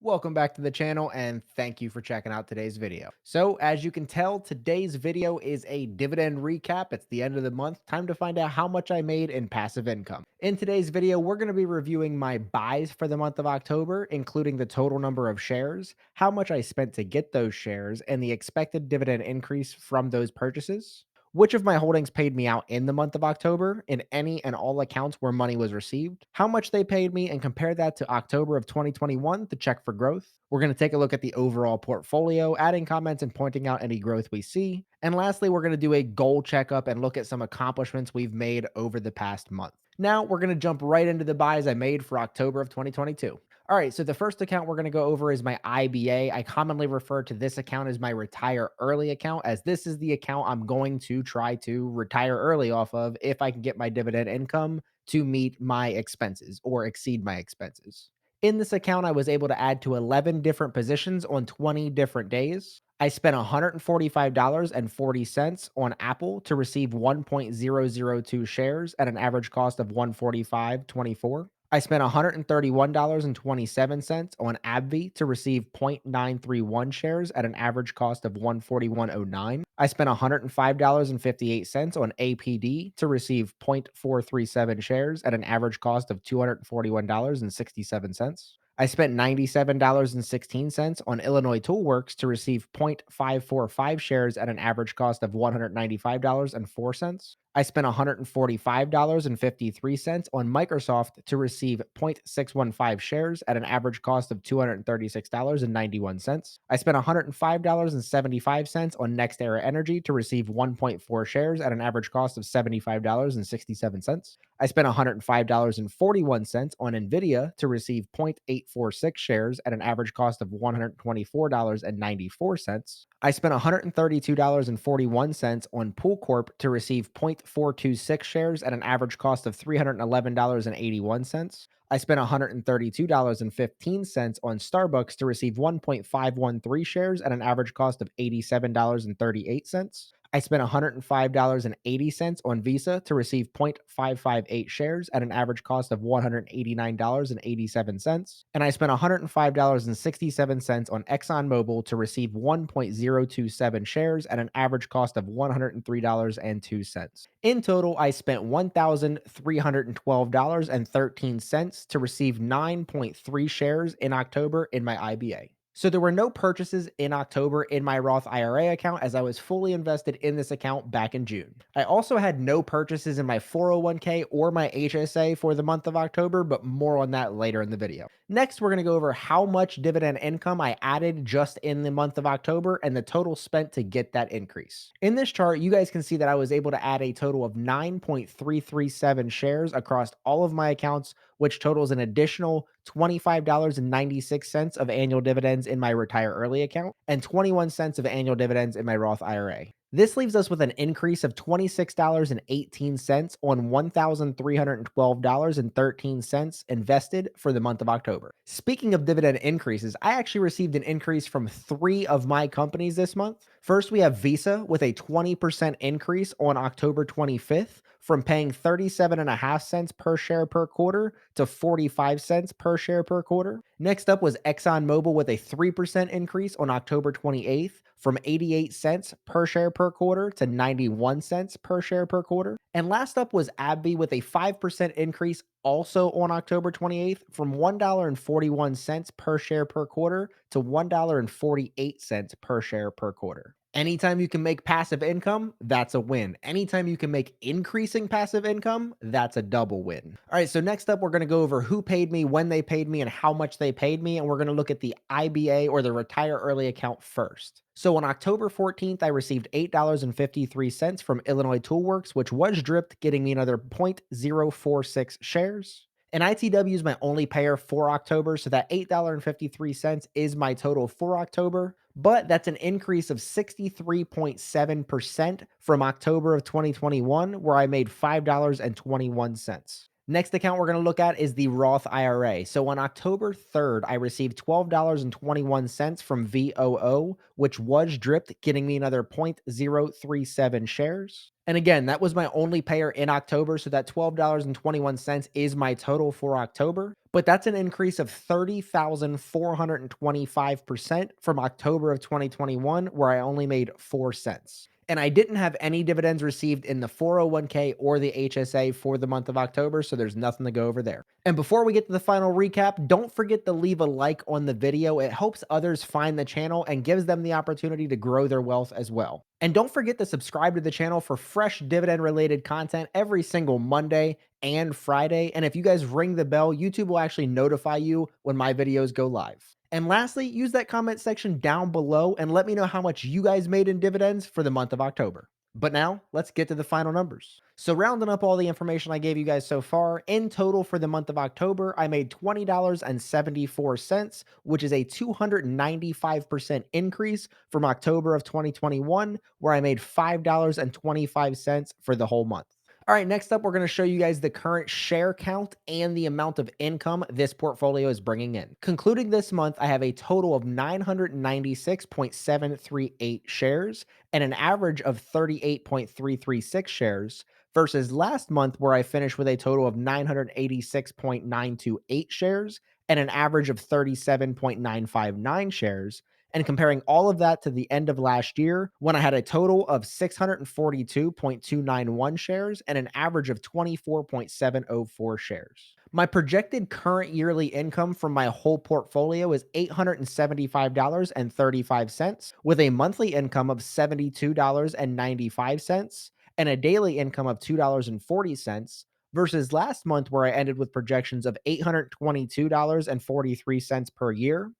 Welcome back to the channel and thank you for checking out today's video. So as you can tell, today's video is a dividend recap. It's the end of the month. Time to find out how much I made in passive income. In today's video, we're going to be reviewing my buys for the month of October, including the total number of shares, how much I spent to get those shares, and the expected dividend increase from those purchases. Which of my holdings paid me out in the month of October in any and all accounts where money was received, how much they paid me, and compare that to October of 2021 to check for growth. We're going to take a look at the overall portfolio, adding comments and pointing out any growth we see. And lastly, we're going to do a goal checkup and look at some accomplishments we've made over the past month. Now, we're going to jump right into the buys I made for October of 2022. All right, so the first account we're going to go over is my IBA. I commonly refer to this account as my retire early account, as this is the account I'm going to try to retire early off of if I can get my dividend income to meet my expenses or exceed my expenses. In this account, I was able to add to 11 different positions on 20 different days. I spent $145.40 on Apple to receive 1.002 shares at an average cost of 145.24. I spent $131.27 on AbbVie to receive 0.931 shares at an average cost of 141.09. I spent $105.58 on APD to receive 0.437 shares at an average cost of $241.67. I spent $97.16 on Illinois Toolworks to receive 0.545 shares at an average cost of $195.04. I spent $145.53 on Microsoft to receive 0.615 shares at an average cost of $236.91. I spent $105.75 on NextEra Energy to receive 1.4 shares at an average cost of $75.67. I spent $105.41 on Nvidia to receive 0.846 shares at an average cost of $124.94. I spent $132.41 on Pool Corp to receive 0.426 shares at an average cost of $311.81. I spent $132.15 on Starbucks to receive 1.513 shares at an average cost of $87.38. I spent $105.80 on Visa to receive 0.558 shares at an average cost of $189.87. And I spent $105.67 on ExxonMobil to receive 1.027 shares at an average cost of $103.02. In total, I spent $1,312.13 to receive 9.3 shares in October in my IBA. So there were no purchases in October in my Roth IRA account as I was fully invested in this account back in June. I also had no purchases in my 401k or my HSA for the month of October, but more on that later in the video. Next, we're going to go over how much dividend income I added just in the month of October and the total spent to get that increase. In this chart, you guys can see that I was able to add a total of 9.337 shares across all of my accounts, which totals an additional $25.96 of annual dividends in my retire early account and 21 cents of annual dividends in my Roth IRA. This leaves us with an increase of $26.18 on $1,312.13 invested for the month of October. Speaking of dividend increases, I actually received an increase from 3 of my companies this month. First, we have Visa with a 20% increase on October 25th from paying 37.5 cents per share per quarter to 45 cents per share per quarter. Next up was ExxonMobil with a 3% increase on October 28th from 88 cents per share per quarter to 91 cents per share per quarter. And last up was AbbVie with a 5% increase also on October 28th from $1.41 per share per quarter to $1.48 per share per quarter. Anytime you can make passive income, that's a win. Anytime you can make increasing passive income, that's a double win. All right, so next up, we're going to go over who paid me, when they paid me, and how much they paid me. And we're going to look at the IBA or the retire early account first. So on October 14th, I received $8.53 from Illinois Toolworks, which was dripped, getting me another 0.046 shares. And ITW is my only payer for October, so that $8.53 is my total for October, but that's an increase of 63.7% from October of 2021, where I made $5.21. Next account we're going to look at is the Roth IRA. So on October 3rd, I received $12.21 from VOO, which was dripped, getting me another 0.037 shares. And again, that was my only payer in October. So that $12.21 is my total for October. But that's an increase of 30,425% from October of 2021, where I only made 4 cents. And I didn't have any dividends received in the 401k or the HSA for the month of October, so there's nothing to go over there. And before we get to the final recap, don't forget to leave a like on the video. It helps others find the channel and gives them the opportunity to grow their wealth as well. And don't forget to subscribe to the channel for fresh dividend related content every single Monday and Friday. And if you guys ring the bell, YouTube will actually notify you when my videos go live. And lastly, use that comment section down below and let me know how much you guys made in dividends for the month of October. But now let's get to the final numbers. So rounding up all the information I gave you guys so far, in total for the month of October, I made $20.74, which is a 295% increase from October of 2021, where I made $5.25 for the whole month. All right, next up, we're going to show you guys the current share count and the amount of income this portfolio is bringing in. Concluding this month, I have a total of 996.738 shares and an average of 38.336 shares versus last month, where I finished with a total of 986.928 shares and an average of 37.959 shares. And comparing all of that to the end of last year, when I had a total of 642.291 shares and an average of 24.704 shares. My projected current yearly income from my whole portfolio is $875.35, with a monthly income of $72.95 and a daily income of $2.40, versus last month, where I ended with projections of $822.43 per year,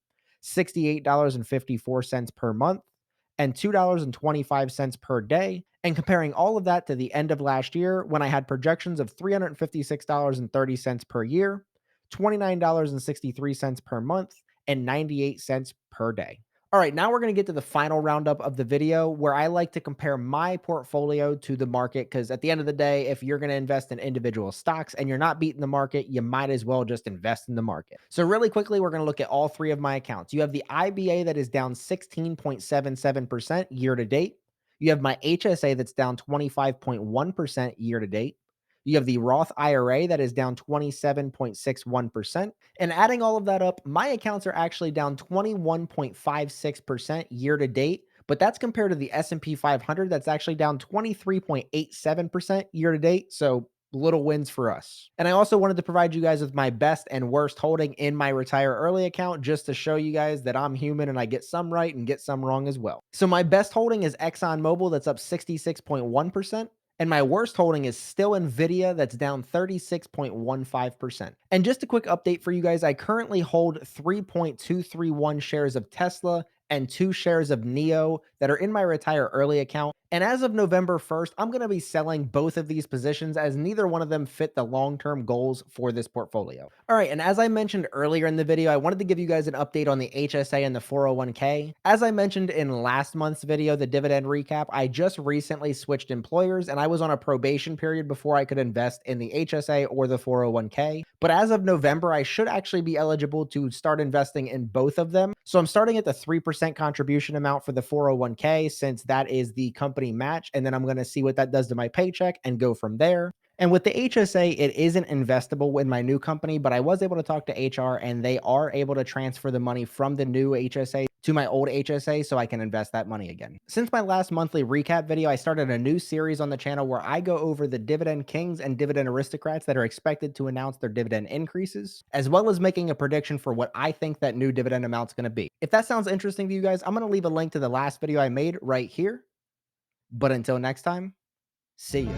$68.54 per month, and $2.25 per day. And comparing all of that to the end of last year, when I had projections of $356.30 per year, $29.63 per month, and 98 cents per day. All right, now we're going to get to the final roundup of the video, where I like to compare my portfolio to the market, because at the end of the day, if you're going to invest in individual stocks and you're not beating the market, you might as well just invest in the market. So really quickly, we're going to look at all three of my accounts. You have the IBA that is down 16.77% year to date. You have my HSA that's down 25.1% year to date. You have the Roth IRA that is down 27.61%. And adding all of that up, my accounts are actually down 21.56% year to date, but that's compared to the S&P 500 that's actually down 23.87% year to date. So little wins for us. And I also wanted to provide you guys with my best and worst holding in my retire early account, just to show you guys that I'm human and I get some right and get some wrong as well. So my best holding is ExxonMobil, that's up 66.1%. And my worst holding is still Nvidia, that's down 36.15%. And just a quick update for you guys, I currently hold 3.231 shares of Tesla and 2 shares of NEO that are in my retire early account. And as of November 1st, I'm going to be selling both of these positions, as neither one of them fit the long-term goals for this portfolio. All right, and as I mentioned earlier in the video, I wanted to give you guys an update on the HSA and the 401k. As I mentioned in last month's video, the dividend recap, I just recently switched employers and I was on a probation period before I could invest in the HSA or the 401k. But as of November, I should actually be eligible to start investing in both of them. So I'm starting at the 3% contribution amount for the 401k, since that is the company match. And then I'm going to see what that does to my paycheck and go from there. And with the HSA, it isn't investable in my new company, but I was able to talk to HR and they are able to transfer the money from the new HSA to my old HSA so I can invest that money again. Since my last monthly recap video, I started a new series on the channel where I go over the dividend kings and dividend aristocrats that are expected to announce their dividend increases, as well as making a prediction for what I think that new dividend amount's going to be. If that sounds interesting to you guys, I'm going to leave a link to the last video I made right here. But until next time, see you.